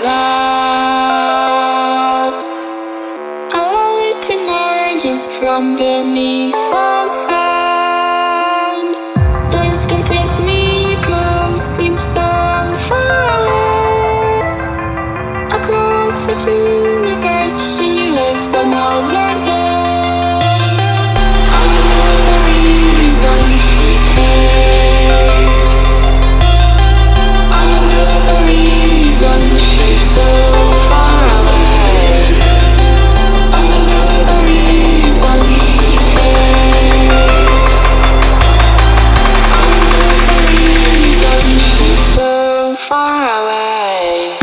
clouds. A light emerges from beneath the sand. Please don't take me, girl, seem so far away. Across this universe, she lives another day. I know the reason she stays. I know the reason she's so far away. I know the reason she stays. I know the reason she's so far away.